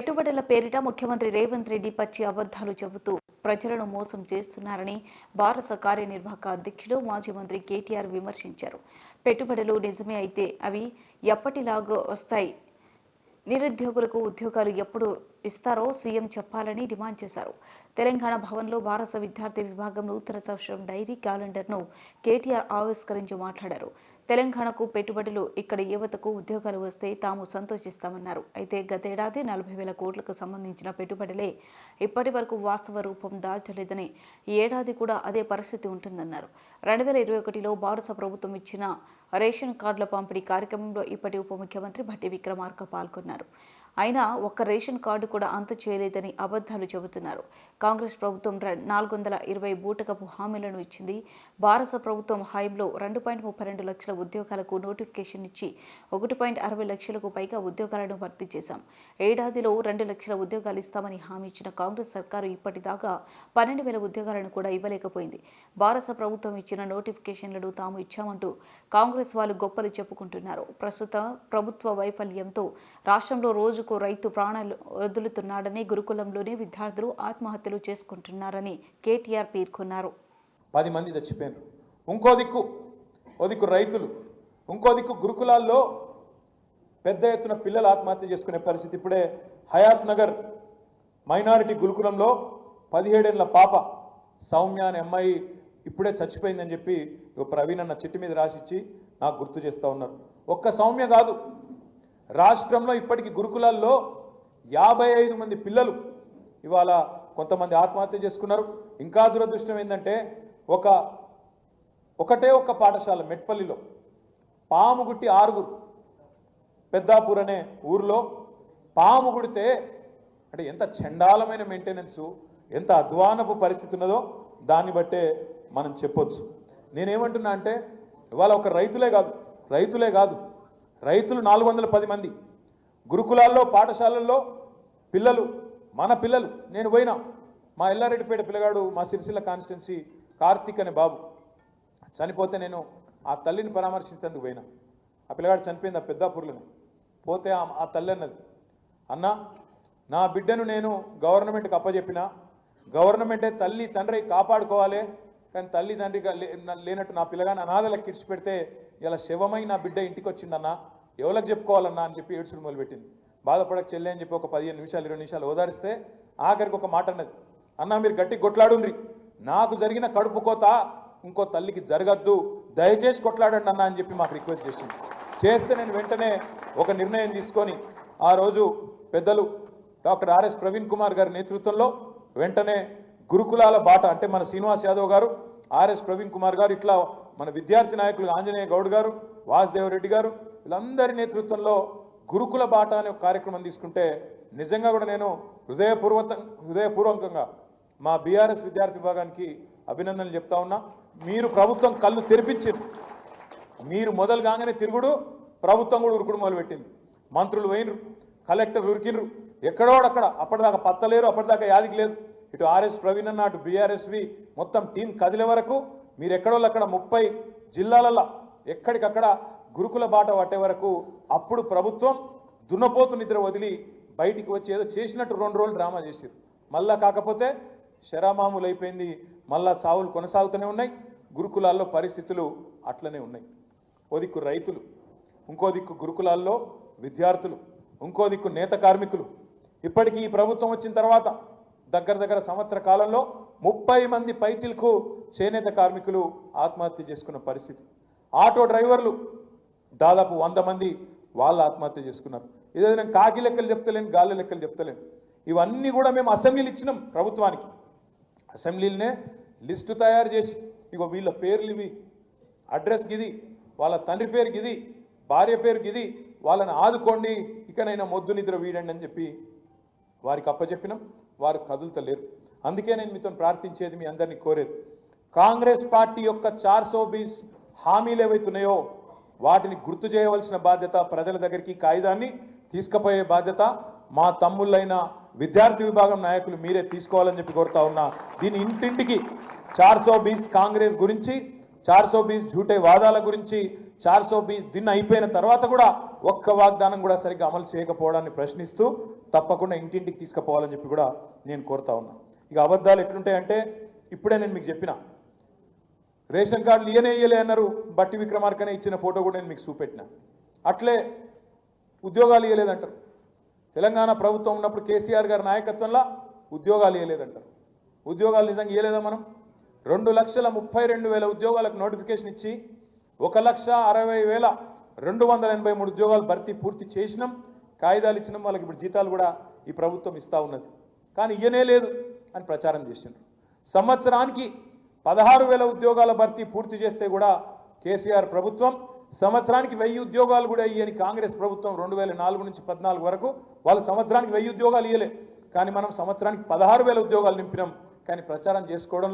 పెట్టుబడుల పేరిట ముఖ్యమంత్రి రేవంత్ రెడ్డి పచ్చి అబద్ధాలు చెబుతూ ప్రజలను మోసం చేస్తున్నారని భారత కార్యనిర్వాహక అధ్యక్షుడు మాజీ మంత్రి కేటీఆర్ విమర్శించారు. పెట్టుబడులు నిజమే అయితే అవి ఎప్పటిలాగా వస్తాయి, నిరుద్యోగులకు ఉద్యోగాలు ఎప్పుడు ఇస్తారో సీఎం చెప్పాలని డిమాండ్ చేశారు. తెలంగాణ భవన్లో భారత విద్యార్థి విభాగం నూతన సంవత్సరం డైరీ క్యాలెండర్ను కేటీఆర్ ఆవిష్కరించి మాట్లాడారు. తెలంగాణకు పెట్టుబడులు, ఇక్కడ యువతకు ఉద్యోగాలు వస్తే తాము సంతోషిస్తామన్నారు. అయితే గతేడాది 40,000 కోట్లకు సంబంధించిన పెట్టుబడులే ఇప్పటి వరకు వాస్తవ రూపం దాల్చలేదని, ఈ ఏడాది కూడా అదే పరిస్థితి ఉంటుందన్నారు. 2021లో భారత ప్రభుత్వం ఇచ్చిన రేషన్ కార్డుల పంపిణీ కార్యక్రమంలో ఇప్పటి ఉప ముఖ్యమంత్రి భట్టి విక్రమార్క పాల్గొన్నారు. అయినా ఒక్క రేషన్ కార్డు కూడా అంత చేయలేదని అబద్ధాలు చెబుతున్నారు. కాంగ్రెస్ ప్రభుత్వం 420 బూటకపు హామీలను ఇచ్చింది. భారత ప్రభుత్వం హయాంలో 2.32 లక్షల ఉద్యోగాలకు నోటిఫికేషన్ ఇచ్చి 1.60 లక్షలకు పైగా ఉద్యోగాలను భర్తీ చేశాం. ఏడాదిలో 2 లక్షల ఉద్యోగాలు ఇస్తామని హామీ ఇచ్చిన కాంగ్రెస్ సర్కారు ఇప్పటిదాకా 12,000 ఉద్యోగాలను కూడా ఇవ్వలేకపోయింది. భారత ప్రభుత్వం ఇచ్చిన నోటిఫికేషన్లను తాము ఇచ్చామంటూ కాంగ్రెస్ వాళ్ళు గొప్పలు చెప్పుకుంటున్నారు. ప్రస్తుత ప్రభుత్వ వైఫల్యంతో రాష్ట్రంలో రోజుకు రైతు ప్రాణాలు వదులుతున్నాడని, గురుకులంలోనే విద్యార్థులు ఆత్మహత్యలు చేసుకుంటున్నారని కేటీఆర్ పేర్కొన్నారు. 10 మంది చచ్చిపోయారు. ఇంకో దిక్కు రైతులు, ఇంకో దిక్కు గురుకులాల్లో పెద్ద ఎత్తున పిల్లలు ఆత్మహత్య చేసుకునే పరిస్థితి. ఇప్పుడే హయాత్ నగర్ మైనారిటీ గురుకులంలో 17 ఏళ్ల పాప సౌమ్య అనే అమ్మాయి ఇప్పుడే చచ్చిపోయిందని చెప్పి ప్రవీణ్ అన్న చిట్టి మీద రాసిచ్చి నాకు గుర్తు చేస్తూ ఉన్నారు. ఒక్క సౌమ్య కాదు, రాష్ట్రంలో ఇప్పటికీ గురుకులాల్లో 55 మంది పిల్లలు ఇవాళ కొంతమంది ఆత్మహత్య చేసుకున్నారు. ఇంకా దురదృష్టం ఏంటంటే ఒకటే ఒక్క పాఠశాల మెట్పల్లిలో పాము గుట్టి 6 పెద్దాపూర్ అనే ఊర్లో పాము గుడితే అంటే ఎంత చండాలమైన మెయింటెనెన్సు, ఎంత అధ్వానపు పరిస్థితి ఉన్నదో దాన్ని బట్టే మనం చెప్పొచ్చు. నేనేమంటున్నా అంటే ఇవాళ ఒక రైతులే కాదు రైతులు 410 మంది గురుకులాల్లో పాఠశాలల్లో పిల్లలు, మన పిల్లలు. నేను పోయినా, మా ఎల్లారెడ్డిపేట పిల్లగాడు, మా సిరిసిల్ల కాన్స్టిట్యున్సీ కార్తీక్ అనే బాబు చనిపోతే నేను ఆ తల్లిని పరామర్శించేందుకు పోయినా. ఆ పిల్లగాడు చనిపోయింది ఆ పెద్దాపూర్లను. పోతే ఆ తల్లి అన్నది, అన్న నా బిడ్డను నేను గవర్నమెంట్కి అప్పచెప్పిన, గవర్నమెంటే తల్లి తండ్రి కాపాడుకోవాలి, కానీ తల్లి తండ్రిగా లేనట్టు నా పిల్లగాని అనాథలకు కిడ్స్ పెడితే ఇలా శవమై నా బిడ్డ ఇంటికి వచ్చిందన్నా, ఎవరికి చెప్పుకోవాలన్నా అని చెప్పి ఏడ్చుడు మొదలుపెట్టింది. బాధపడక చెల్లె అని చెప్పి ఒక 15 నిమిషాలు 20 నిమిషాలు ఓదారిస్తే ఆఖరికి ఒక మాట అన్నది, అన్నా మీరు గట్టి కొట్లాడుండ్రి, నాకు జరిగిన కడుపు కోత ఇంకో తల్లికి జరగద్దు, దయచేసి కొట్లాడండి అన్న అని చెప్పి మాకు రిక్వెస్ట్ చేస్తే నేను వెంటనే ఒక నిర్ణయం తీసుకొని ఆ రోజు పెద్దలు డాక్టర్ ఆర్ఎస్ ప్రవీణ్ కుమార్ గారి నేతృత్వంలో వెంటనే గురుకులాల బాట అంటే మన శ్రీనివాస్ యాదవ్ గారు, ఆర్ఎస్ ప్రవీణ్ కుమార్ గారు, ఇట్లా మన విద్యార్థి నాయకులు ఆంజనేయ గౌడ్ గారు, వాసుదేవరెడ్డి గారు, వీళ్ళందరి నేతృత్వంలో గురుకుల బాట అనే ఒక కార్యక్రమం తీసుకుంటే నిజంగా కూడా నేను హృదయపూర్వకంగా మా బీఆర్ఎస్ విద్యార్థి విభాగానికి అభినందనలు చెప్తా ఉన్నా. మీరు ప్రభుత్వం కళ్ళు తెరిపించారు. మీరు మొదలు కాగానే తిరుగుడు, ప్రభుత్వం కూడా ఉరుకుడు మొదలుపెట్టింది. మంత్రులు పోయినరు, కలెక్టర్ ఉరికినరు, ఎక్కడోడక్కడ అప్పటిదాకా పత్తలేరు, అప్పటిదాకా యాదికి లేదు. ఇటు ఆర్ఎస్ ప్రవీణ్ అన్న, అటు బీఆర్ఎస్వి మొత్తం టీం కదిలే వరకు మీరు ఎక్కడోళ్ళు అక్కడ 30 జిల్లాలలో ఎక్కడికక్కడ గురుకుల బాట పట్టే వరకు అప్పుడు ప్రభుత్వం దున్నపోతు నిద్ర వదిలి బయటికి వచ్చి ఏదో చేసినట్టు 2 రోజులు డ్రామా చేశారు. మళ్ళా కాకపోతే శరామామూలు అయిపోయింది, మళ్ళా చావులు కొనసాగుతూనే ఉన్నాయి. గురుకులాల్లో పరిస్థితులు అట్లనే ఉన్నాయి. ఓ దిక్కు రైతులు, ఇంకో దిక్కు గురుకులాల్లో విద్యార్థులు, ఇంకో దిక్కు నేత కార్మికులు. ఇప్పటికీ ఈ ప్రభుత్వం వచ్చిన తర్వాత దగ్గర సంవత్సర కాలంలో 30 మంది పైచిలకు చేనేత కార్మికులు ఆత్మహత్య చేసుకున్న పరిస్థితి. ఆటో డ్రైవర్లు దాదాపు 100 మంది వాళ్ళు ఆత్మహత్య చేసుకున్నారు. ఇదే నేను కాకి లెక్కలు చెప్తలేను, గాలి లెక్కలు చెప్తలేను. ఇవన్నీ కూడా మేము అసెంబ్లీలు ఇచ్చినాం ప్రభుత్వానికి. అసెంబ్లీలనే లిస్టు తయారు చేసి ఇగో వీళ్ళ పేర్లు ఇవి, అడ్రస్ గిది, వాళ్ళ తండ్రి పేరు గిది, భార్య పేరు గిది, వాళ్ళని ఆదుకోండి, ఇకనైనా మొద్దు నిద్ర వీడండి అని చెప్పి వారికి అప్పచెప్పినాం. వారు కదులుతలేరు. అందుకే నేను మీతో ప్రార్థించేది, మీ అందరినీ కోరేది, కాంగ్రెస్ పార్టీ యొక్క 420 హామీలు ఏవైతున్నాయో వాటిని గుర్తు చేయవలసిన బాధ్యత, ప్రజల దగ్గరికి కాగితాన్ని తీసుకుపోయే బాధ్యత మా తమ్ముళ్ళైన విద్యార్థి విభాగం నాయకులు మీరే తీసుకోవాలని చెప్పి కోరుతా ఉన్నా. దీని ఇంటింటికి 420 కాంగ్రెస్ గురించి, 420 झूठे వాదాల గురించి, 420 దిన్ అయిపోయిన తర్వాత కూడా ఒక్క వాగ్దానం కూడా సరిగ్గా అమలు చేయకపోవడాన్ని ప్రశ్నిస్తూ తప్పకుండా ఇంటింటికి తీసుకుపోవాలని చెప్పి కూడా నేను కోరుతా ఉన్నా. ఇక అబద్ధాలు ఎట్లుంటాయంటే ఇప్పుడే నేను మీకు చెప్పిన రేషన్ కార్డులు ఇయ్యలే అన్నారు, బట్టి విక్రమార్కనే ఇచ్చిన ఫోటో కూడా నేను మీకు చూపెట్టిన. అట్లే ఉద్యోగాలు ఇవ్వలేదంటారు. తెలంగాణ ప్రభుత్వం ఉన్నప్పుడు కేసీఆర్ గారి నాయకత్వంలో ఉద్యోగాలు ఇవ్వలేదంటారు. ఉద్యోగాలు నిజంగా ఇవ్వలేదా? మనం 2,32,000 ఉద్యోగాలకు నోటిఫికేషన్ ఇచ్చి 1,60,283 ఉద్యోగాలు భర్తీ పూర్తి చేసినాం, కాగితాలు ఇచ్చినాం. వాళ్ళకి ఇప్పుడు జీతాలు కూడా ఈ ప్రభుత్వం ఇస్తూ ఉన్నది. కానీ ఇయ్యనే లేదు అని ప్రచారం చేసిండ్రు. సంవత్సరానికి 16,000 ఉద్యోగాల భర్తీ పూర్తి చేస్తే కూడా కేసీఆర్ ప్రభుత్వం సంవత్సరానికి 1000 ఉద్యోగాలు కూడా ఇయ్యని కాంగ్రెస్ ప్రభుత్వం 2004 నుంచి 14 వరకు వాళ్ళు సంవత్సరానికి 1000 ఉద్యోగాలు ఇయ్యలే. కానీ మనం సంవత్సరానికి 16,000 ఉద్యోగాలు నింపినాం. కానీ ప్రచారం చేసుకోవడం